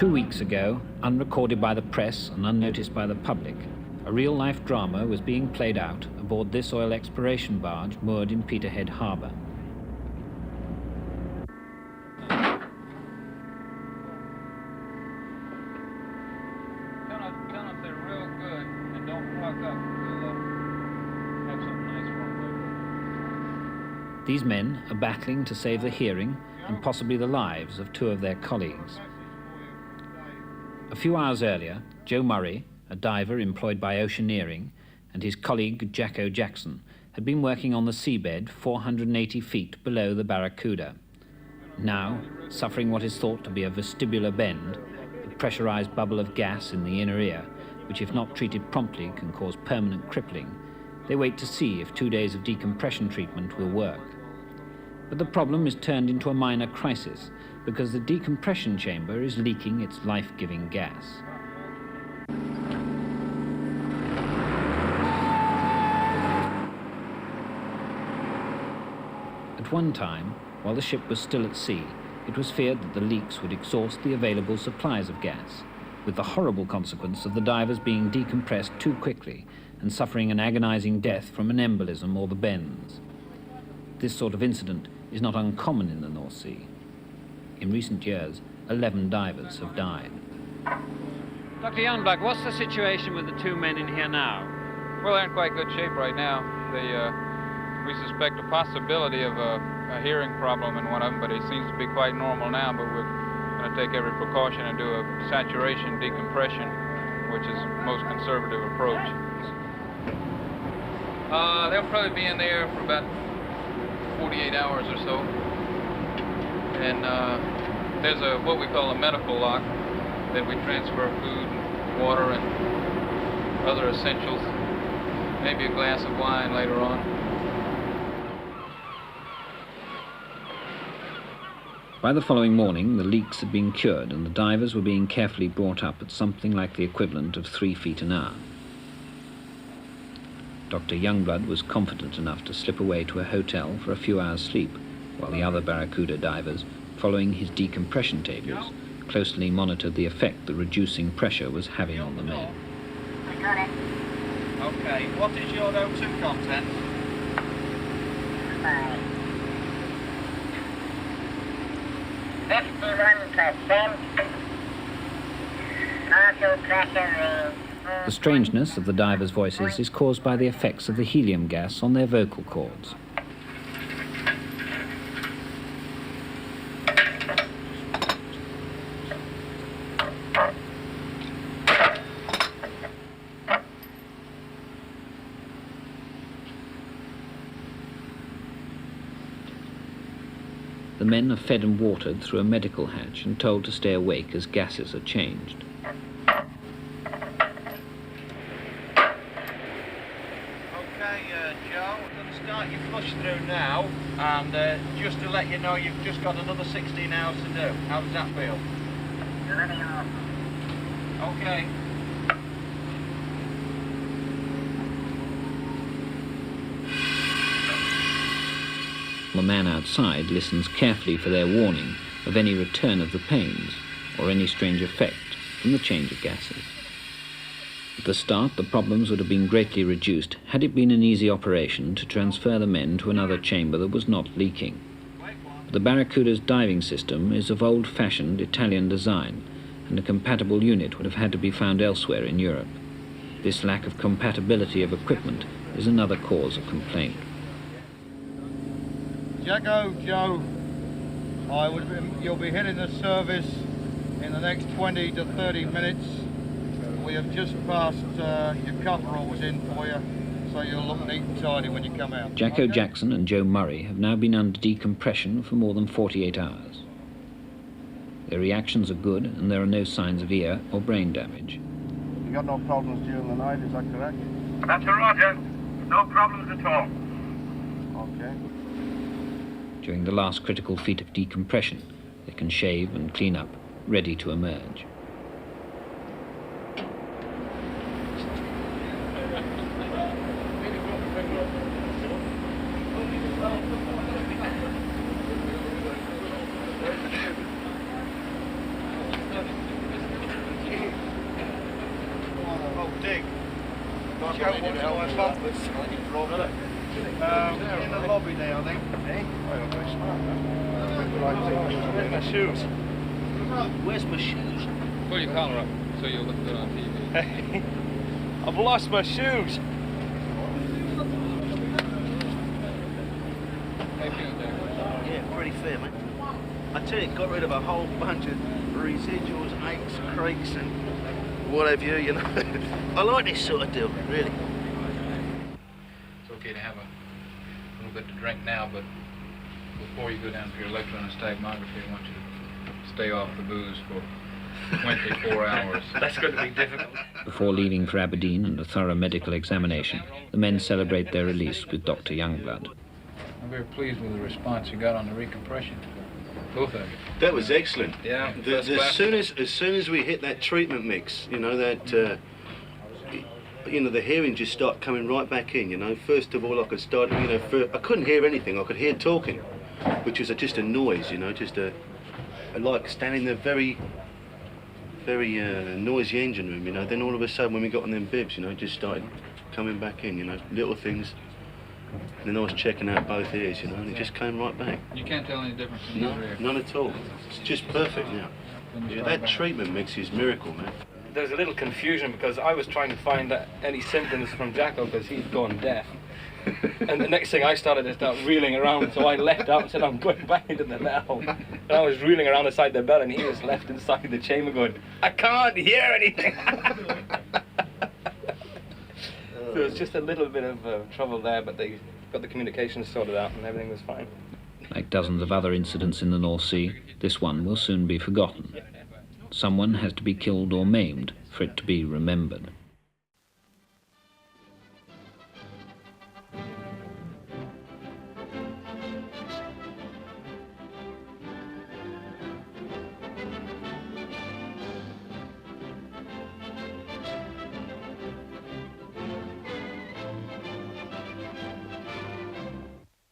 2 weeks ago, unrecorded by the press and unnoticed by the public, a real-life drama was being played out aboard this oil exploration barge moored in Peterhead Harbour. Tell them they're real good and don't fuck up. We'll have something nice for them. These men are battling to save the hearing and possibly the lives of 2 of their colleagues. A few hours earlier, Joe Murray, a diver employed by Oceaneering, and his colleague Jacko Jackson had been working on the seabed 480 feet below the Barracuda. Now, suffering what is thought to be a vestibular bend, a pressurized bubble of gas in the inner ear, which if not treated promptly can cause permanent crippling, they wait to see if 2 days of decompression treatment will work. But the problem is turned into a minor crisis because the decompression chamber is leaking its life-giving gas. At one time, while the ship was still at sea, it was feared that the leaks would exhaust the available supplies of gas, with the horrible consequence of the divers being decompressed too quickly and suffering an agonizing death from an embolism or the bends. This sort of incident is not uncommon in the North Sea. In recent years, 11 divers have died. Dr. Youngblood, what's the situation with the 2 men in here now? Well, they're in quite good shape right now. We suspect a possibility of a hearing problem in one of them, but it seems to be quite normal now, but we're going to take every precaution and do a saturation decompression, which is the most conservative approach. They'll probably be in there for about 48 hours or so. And there's what we call a medical lock that we transfer food and water and other essentials, maybe a glass of wine later on. By the following morning, the leaks had been cured and the divers were being carefully brought up at something like the equivalent of 3 feet an hour. Dr. Youngblood was confident enough to slip away to a hotel for a few hours' sleep, while the other Barracuda divers, following his decompression tables, closely monitored the effect the reducing pressure was having on the men. We got it. Okay, what is your O2 content? 51%. Partial pressure read. The strangeness of the divers' voices is caused by the effects of the helium gas on their vocal cords. The men are fed and watered through a medical hatch and told to stay awake as gases are changed. Joe, I'm going to start your flush through now, and just to let you know, you've just got another 16 hours to do. How does that feel? Okay. The man outside listens carefully for their warning of any return of the pains or any strange effect from the change of gases. At the start, the problems would have been greatly reduced had it been an easy operation to transfer the men to another chamber that was not leaking. But the Barracuda's diving system is of old-fashioned Italian design, and a compatible unit would have had to be found elsewhere in Europe. This lack of compatibility of equipment is another cause of complaint. Jacko, Joe, you'll be hitting the service in the next 20 to 30 minutes. We have just passed your coveralls in for you, so you'll look neat and tidy when you come out. Jacko Okay? Jackson and Joe Murray have now been under decompression for more than 48 hours. Their reactions are good and there are no signs of ear or brain damage. You got no problems during the night, is that correct? That's Roger. No problems at all. Okay. During the last critical feat of decompression, they can shave and clean up, ready to emerge. In the lobby there, I think. Where's my shoes? Where's my shoes? Pull your collar up so you'll look good on TV. I've lost my shoes. How you feeling, Jack? Yeah, pretty fair, mate. I tell you, got rid of a whole bunch of residuals, aches, creaks, and what have you, you know. I like this sort of deal, really. It's okay to have a little bit to drink now, but before you go down for your electroencephalography, I want you to stay off the booze for 24 hours. That's going to be difficult. Before leaving for Aberdeen and a thorough medical examination, the men celebrate their release with Dr. Youngblood. I'm very pleased with the response you got on the recompression. Both of you. That was excellent. Yeah. As soon as we hit that treatment mix, you know, that the hearing just started coming right back in. You know, first of all, I could start. You know, I couldn't hear anything. I could hear talking, which was just a noise. You know, just a like standing there, very noisy engine room. You know. Then all of a sudden, when we got on them bibs, you know, it just started coming back in. You know, little things. And then I was checking out both ears, you know, and it just came right back. You can't tell any difference in No, either ear. none at all. It's just perfect now. Yeah, that treatment mix is miracle, man. There was a little confusion because I was trying to find any symptoms from Jacko because he'd gone deaf. And the next thing I started to start reeling around, so I left out and said, I'm going back into the now. And I was reeling around inside the bell and he was left inside the chamber going, I can't hear anything. So it was just a little bit of trouble there, but they got the communications sorted out and everything was fine. Like dozens of other incidents in the North Sea, this one will soon be forgotten. Someone has to be killed or maimed for it to be remembered.